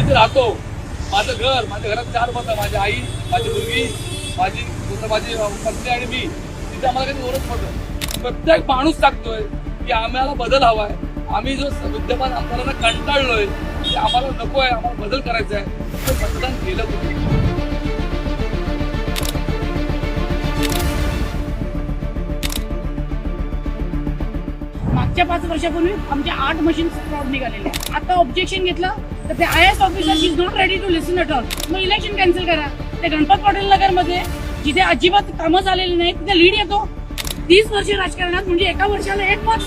जिथे राहतो, माझं घर, माझ्या घरात 4 मतं, माझी आई, माझी मुलगी, माझी पत्नी आणि मी, तिथे आम्हाला काही ओळख पडतं. प्रत्येक माणूस सांगतोय की आम्हाला बदल हवाय. आम्ही जो विद्यमान आमदारांना कंटाळलोय की आम्हाला नको आहे, आम्हाला बदल करायचा आहे, तर मतदान केलं कुठे? मागच्या 5 वर्षापूर्वी आमच्या 8 मशीन फ्रॉड निघालेले. आता ऑब्जेक्शन घेतलं तर ते IAS officer is not ready to listen at all. मग इलेक्शन कॅन्सल करा. ते गणपत पटेल नगर मध्ये जिथे अजिबात कामं झालेली नाही तिथे लीड येतो. 30 वर्ष राजकारणात म्हणजे एका वर्षाला 1 मत.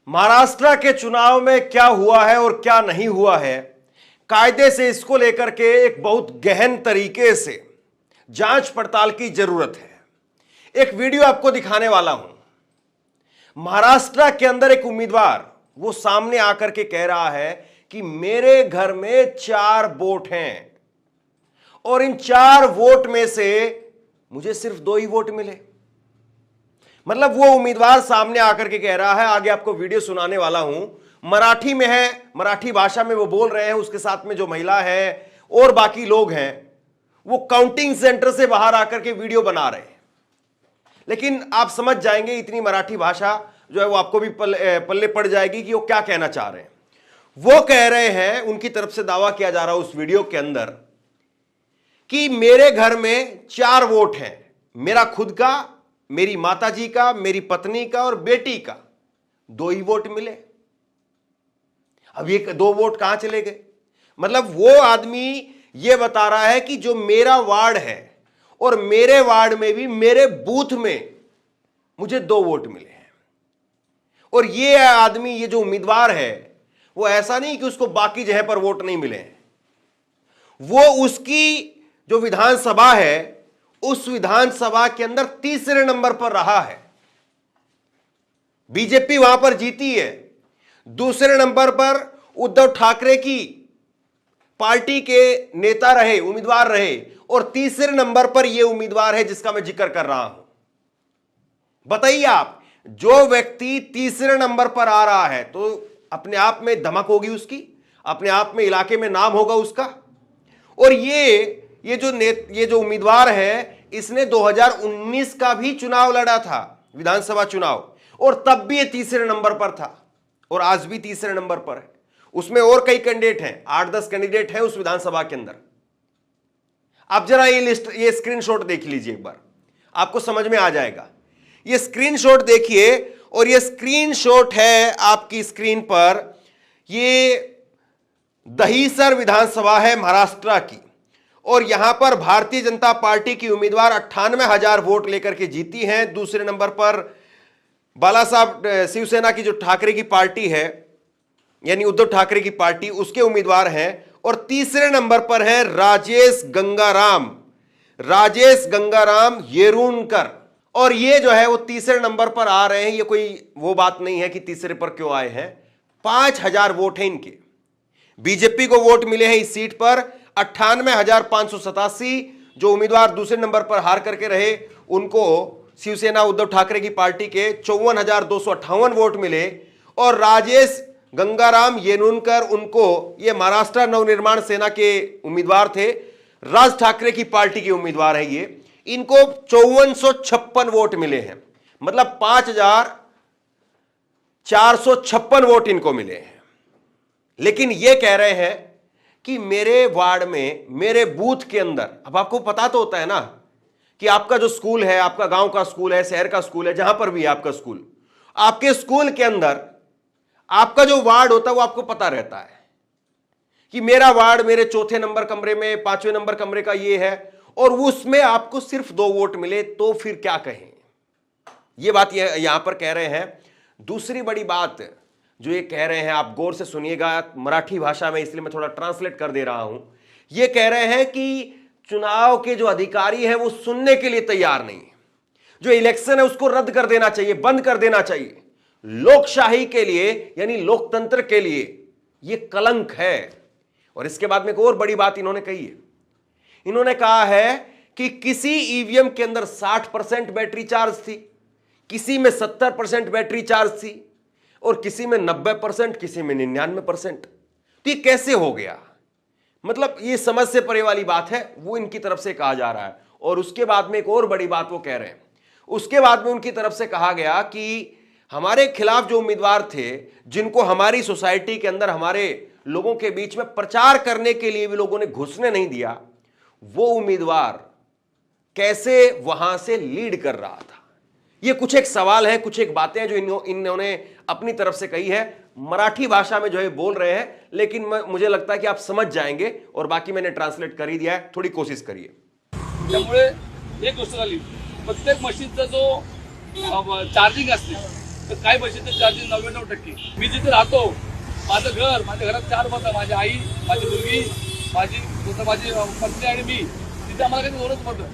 महाराष्ट्र के चुनाव में क्या हुआ है और क्या नहीं हुआ है, कायदे से इसको लेकर के एक बहुत गहन तरीके से जांच पड़ताल की जरूरत है। एक वीडियो आपको दिखाने वाला हूं। महाराष्ट्र के अंदर एक उम्मीदवार वो सामने आकर के कह रहा है कि मेरे घर में 4 वोट हैं और इन 4 वोट में से मुझे सिर्फ 2 ही वोट मिले। मतलब वो उम्मीदवार सामने आकर के कह रहा है, आगे आपको वीडियो सुनाने वाला हूं, मराठी में है, मराठी भाषा में वो बोल रहे हैं, उसके साथ में जो महिला है और बाकी लोग हैं वो काउंटिंग सेंटर से बाहर आकर के वीडियो बना रहे हैं। लेकिन आप समझ जाएंगे, इतनी मराठी भाषा जो है वो आपको भी पल्ले पड़ जाएगी कि वो क्या कहना चाह रहे हैं। वो कह रहे हैं, उनकी तरफ से दावा किया जा रहा है उस वीडियो के अंदर कि मेरे घर में 4 वोट हैं, मेरा खुद का, मेरी माताजी का, मेरी पत्नी का और बेटी का 2 ही वोट मिले। अब ये 2 वोट कहां चले गए? मतलब वो आदमी ये बता रहा है कि जो मेरा वार्ड है और मेरे वार्ड में भी मेरे बूथ में मुझे 2 वोट मिले हैं। और ये आदमी, ये जो उम्मीदवार है, वो ऐसा नहीं कि उसको बाकी जगह पर वोट नहीं मिले हैं, वो उसकी जो विधानसभा है उस विधानसभा के अंदर 3रे नंबर पर रहा है। बीजेपी वहां पर जीती है। 2रे नंबर पर उद्धव ठाकरे की पार्टी के नेता रहे, उम्मीदवार रहे, और 3रे नंबर पर यह उम्मीदवार है जिसका मैं जिक्र कर रहा हूं। बताइए आप, जो व्यक्ति 3रे नंबर पर आ रहा है तो अपने आप में धमक होगी उसकी, अपने आप में इलाके में नाम होगा उसका। और ये जो उम्मीदवार है, इसने 2019 का भी चुनाव लड़ा था, विधानसभा चुनाव, और तब भी ये 3रे नंबर पर था और आज भी 3रे नंबर पर है। उसमें और कई कैंडिडेट हैं, 8-10 कैंडिडेट हैं उस विधानसभा के अंदर। आप जरा ये लिस्ट, ये स्क्रीनशॉट देख लीजिए एक बार, आपको समझ में आ जाएगा। ये स्क्रीनशॉट देखिए, और ये स्क्रीनशॉट है आपकी स्क्रीन पर। ये दहीसर विधानसभा है महाराष्ट्र की, और यहां पर भारतीय जनता पार्टी की उम्मीदवार 98,000 वोट लेकर के जीती हैं। 2रे नंबर पर बाला साहब, शिवसेना की जो ठाकरे की पार्टी है, यानी उद्धव ठाकरे की पार्टी, उसके उम्मीदवार हैं। और 3रे नंबर पर है राजेश गंगाराम येरुनकर। और ये जो है वो 3रे नंबर पर आ रहे हैं। ये कोई वो बात नहीं है कि 3रे पर क्यों आए हैं। 5,000 वोट हैं इनके। बीजेपी को वोट मिले हैं इस सीट पर 98,587। जो उम्मीदवार 2रे नंबर पर हार करके रहे उनको शिवसेना उद्धव ठाकरे की पार्टी के 54,258 वोट मिले। और राजेश गंगाराम येनुनकर, उनको, ये महाराष्ट्र नवनिर्माण सेना के उम्मीदवार थे, राज ठाकरे की पार्टी के उम्मीदवार है ये, इनको 5456 वोट मिले हैं। मतलब 5,456 वोट इनको मिले हैं। लेकिन ये कह रहे हैं कि मेरे वार्ड में, मेरे बूथ के अंदर, अब आपको पता तो होता है ना कि आपका जो स्कूल है, आपका गांव का स्कूल है, शहर का स्कूल है, जहां पर भी है आपका स्कूल, आपके स्कूल के अंदर आपका जो वार्ड होता है वो आपको पता रहता है कि मेरा वार्ड मेरे 4थे नंबर कमरे में, 5वें नंबर कमरे का ये है, और उसमें आपको सिर्फ 2 वोट मिले, तो फिर क्या कहें। ये बात यहां पर कह रहे हैं। दूसरी बड़ी बात जो ये कह रहे हैं, आप गौर से सुनिएगा, मराठी भाषा में, इसलिए मैं थोड़ा ट्रांसलेट कर दे रहा हूं। ये कह रहे हैं कि चुनाव के जो अधिकारी हैं वो सुनने के लिए तैयार नहीं है। जो इलेक्शन है उसको रद्द कर देना चाहिए, बंद कर देना चाहिए। लोकशाही के लिए, यानी लोकतंत्र के लिए यह कलंक है। और इसके बाद में एक और बड़ी बात इन्होंने कही है। इन्होंने कहा है कि किसी ईवीएम के अंदर 60% बैटरी चार्ज थी, किसी में 70% बैटरी चार्ज थी। और किसी में 90%, किसी में 99%। तो ये कैसे हो गया? मतलब ये समझ से परे वाली बात है, वो इनकी तरफ से कहा जा रहा है। और उसके बाद में एक और बड़ी बात वो कह रहे हैं, उसके बाद में उनकी तरफ से कहा गया कि हमारे खिलाफ जो उम्मीदवार थे, जिनको हमारी सोसाइटी के अंदर हमारे लोगों के बीच में प्रचार करने के लिए भी लोगों ने घुसने नहीं दिया, वो उम्मीदवार कैसे वहां से लीड कर रहा था। ये कुछ एक सवाल है, कुछ एक बातें जो इन्होंने अपनी तरफ से कही है, मराठी भाषा में जो है बोल रहे हैं, लेकिन मुझे लगता है कि आप समझ जाएंगे, और बाकी मैंने ट्रांसलेट कर ही दिया है, थोड़ी कोशिश करिए। त्यामुळे एक गोष्ट झाली, प्रत्येक मशीनचा जो चार्जिंग असते, तर काही मशीनचं चार्जिंग 99%। मी जिथे राहतो, माझं घर, माझ्या घरात 4 मतं, माझी आई, माझी मुलगी, माझी पत्नी आणि मी, तिथे आम्हाला काही दोनच मतं।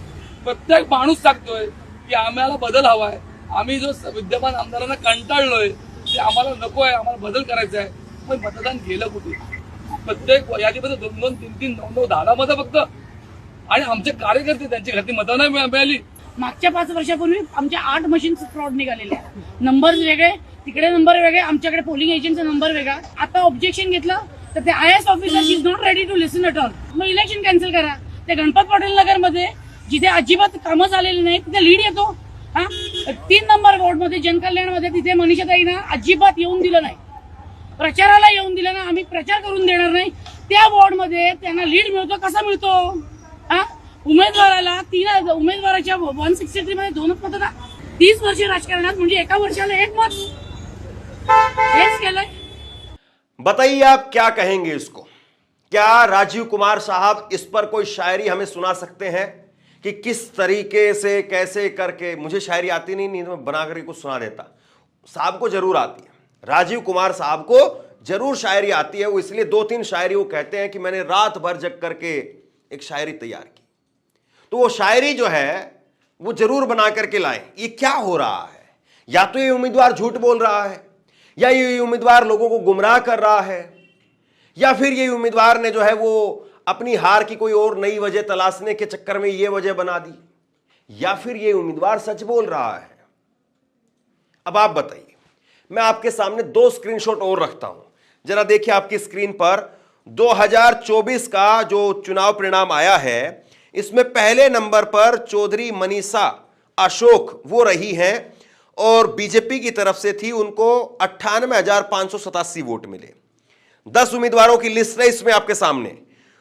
प्रत्येक माणूस सांगतोय की आम्हाला बदल हवाय, आम्ही जो विद्यमान आमदारांना कंटाळलोय, ते आम्हाला नको आहे, आम्हाला बदल करायचा आहे। पण मतदान गेलं कुठे? प्रत्येक यादीमध्ये 2-2, 3-3, 9-9, 10 मतं फक्त, आणि आमचे कार्यकर्ते त्यांची घरती मतं नाही मिळाली। मागच्या 5 वर्षापूर्वी आमच्या 8 मशीन्स फ्रॉड निघालेले, नंबर्स वेगळे, तिकडे नंबर वेगळे, आमच्याकडे पोलिंग एजंटचा नंबर वेगळा। आता ऑब्जेक्शन घेतलं तर ते IAS officer is not ready to listen at all. मग इलेक्शन कॅन्सल करा। ते गणपत पटेल नगर मध्ये जिथे अजिबात कामं झालेली नाही तिथे लीड येतो। हा 3 नंबर वॉर्ड मध्ये जनकल्याण मध्ये तिथे मनीषाताईंना अजिबात येऊन दिलं नाही, प्रचाराला येऊन दिलं ना, आम्ही प्रचार करून देणार नाही। त्या वॉर्ड मध्ये त्यांना लीड मिळतो, कसा मिळतो? हा उमेदवाराला 3 उमेदवाराच्या 163 मध्ये 2च मतं ना। 30 वर्ष राजकारणात म्हणजे एका वर्षाला 1 मत, हेच केलंय। बताइए आप क्या कहेंगे इसको? क्या राजीव कुमार साहब इस पर कोई शायरी हमें सुना सकते हैं कि किस तरीके से कैसे करके? मुझे शायरी आती नहीं तो मैं बना करके कुछ सुना देता। साहब को जरूर आती है, राजीव कुमार साहब को जरूर शायरी आती है। वो इसलिए 2-3 शायरी वो कहते हैं कि मैंने रात भर जग करके एक शायरी तैयार की। तो वो शायरी जो है वो जरूर बना करके लाए। ये क्या हो रहा है? या तो ये उम्मीदवार झूठ बोल रहा है, या ये उम्मीदवार लोगों को गुमराह कर रहा है, या फिर ये उम्मीदवार ने जो है वो अपनी हार की कोई और नई वजह तलाशने के चक्कर में ये वजह बना दी, या फिर ये उम्मीदवार सच बोल रहा है। अब आप बताइए। मैं आपके सामने 2 स्क्रीनशॉट और रखता हूं, जरा देखिए आपकी स्क्रीन पर। 2024 का जो चुनाव परिणाम आया है, इसमें पहले नंबर पर चौधरी मनीषा अशोक वो रही हैं, और बीजेपी की तरफ से थी, उनको 98,587 वोट मिले। 10 उम्मीदवारों की लिस्ट है इसमें आपके सामने।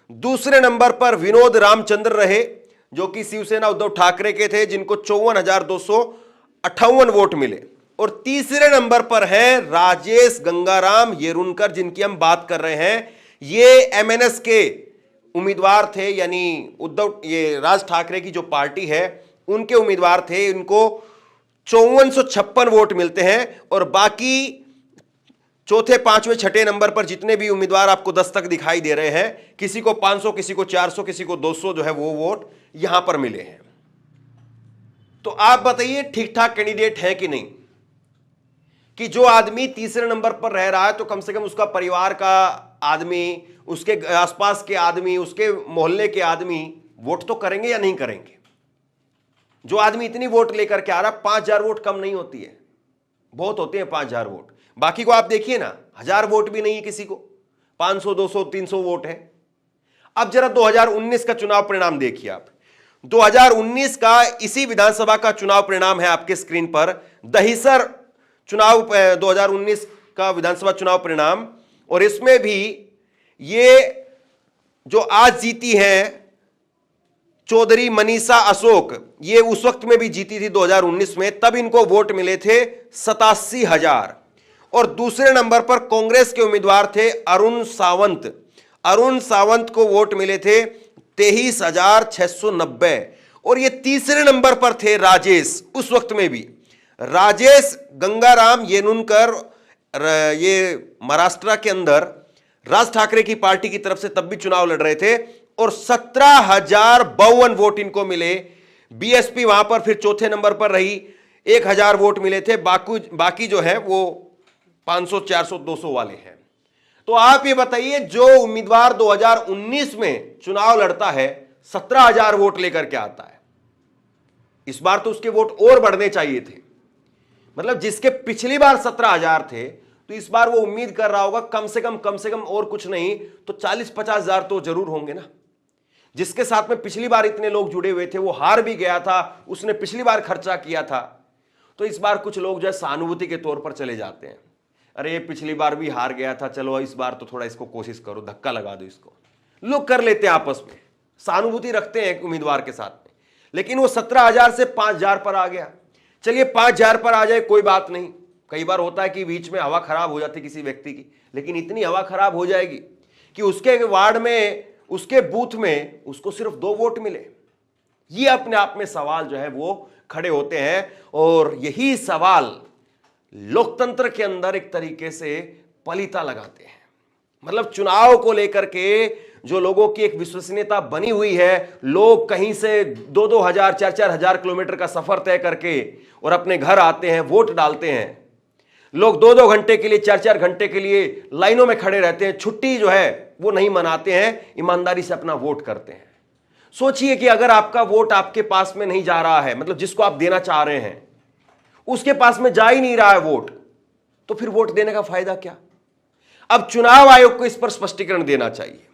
दूसरे नंबर पर विनोद रामचंद्र रहे, जो कि शिवसेना उद्धव ठाकरे के थे, जिनको 54,258 वोट मिले। और तीसरे नंबर पर है राजेश गंगाराम येरुनकर, जिनकी हम बात कर रहे हैं। ये MNS के उम्मीदवार थे, यानी उद्धव ये राज ठाकरे की जो पार्टी है उनके उम्मीदवार थे। इनको 5456 वोट मिलते हैं। और बाकी चौथे, 5वें, 6ठे नंबर पर जितने भी उम्मीदवार आपको 10 तक दिखाई दे रहे हैं, किसी को 500, किसी को 400, किसी को 200 जो है वो वोट यहां पर मिले हैं। तो आप बताइए ठीक ठाक कैंडिडेट है कि नहीं? कि जो आदमी तीसरे नंबर पर रह रहा है तो कम से कम उसका परिवार का आदमी, उसके आसपास के आदमी, उसके मोहल्ले के आदमी वोट तो करेंगे या नहीं करेंगे? जो आदमी इतनी वोट लेकर के आ रहा, 5,000 वोट कम नहीं होती है, बहुत होते हैं 5,000 वोट। बाकी को आप देखिए ना, 1,000 वोट भी नहीं है किसी को, 500, 200, 300 वोट है। अब जरा 2019 का चुनाव परिणाम देखिए आप। 2019 का इसी विधानसभा का चुनाव परिणाम है आपके स्क्रीन पर। दहिसर चुनाव 2019 का विधानसभा चुनाव परिणाम, और इसमें भी ये जो आज जीती हैं चौधरी मनीषा अशोक, ये उस वक्त में भी जीती थी 2019 में, तब इनको वोट मिले थे 87,000। और दूसरे नंबर पर कांग्रेस के उम्मीदवार थे अरुण सावंत। अरुण सावंत को वोट मिले थे 23,690। और ये तीसरे नंबर पर थे राजेश, उस वक्त में भी राजेश गंगाराम येनुनकर, ये महाराष्ट्र के अंदर राज ठाकरे की पार्टी की तरफ से तब भी चुनाव लड़ रहे थे, और 17,052 वोट इनको मिले। बीएसपी वहां पर फिर चौथे नंबर पर रही, 1,000 वोट मिले थे। बाकी जो है वो 500, 400, 200 वाले हैं। तो आप ये बताइए, जो उम्मीदवार 2019 में चुनाव लड़ता है 17,000 वोट लेकर के आता है, इस बार तो उसके वोट और बढ़ने चाहिए थे। मतलब जिसके पिछली बार 17,000 थे, तो इस बार वो उम्मीद कर रहा होगा कम से कम और कुछ नहीं तो 40-50 हजार तो जरूर होंगे ना। जिसके साथ में पिछली बार इतने लोग जुड़े हुए थे, वो हार भी गया था, उसने पिछली बार खर्चा किया था, तो इस बार कुछ लोग जो है सहानुभूति के तौर पर चले जाते हैं। अरे ये पिछली बार भी हार गया था, चलो इस बार तो थोड़ा इसको कोशिश करो, धक्का लगा दो इसको। लोग कर लेते हैं आपस में, सहानुभूति रखते हैं उम्मीदवार के साथ में। लेकिन वो 17,000 से 5,000 पर आ गया। चलिए 5,000 पर आ जाए, कोई बात नहीं। कई बार होता है कि बीच में हवा खराब हो जाती किसी व्यक्ति की, लेकिन इतनी हवा खराब हो जाएगी कि उसके वार्ड में, उसके बूथ में उसको सिर्फ 2 वोट मिले। ये अपने आप में सवाल जो है वो खड़े होते हैं, और यही सवाल लोकतंत्र के अंदर एक तरीके से पलीता लगाते हैं। मतलब चुनाव को लेकर के जो लोगों की एक विश्वसनीयता बनी हुई है, लोग कहीं से 2-2 हजार 4-4 हजार किलोमीटर का सफर तय करके और अपने घर आते हैं, वोट डालते हैं। लोग 2-2 घंटे के लिए, 4-4 घंटे के लिए लाइनों में खड़े रहते हैं, छुट्टी जो है वो नहीं मनाते हैं, ईमानदारी से अपना वोट करते हैं। सोचिए कि अगर आपका वोट आपके पास में नहीं जा रहा है, मतलब जिसको आप देना चाह रहे हैं उसके पास में जा ही नहीं रहा है वोट, तो फिर वोट देने का फायदा क्या? अब चुनाव आयोग को इस पर स्पष्टीकरण देना चाहिए।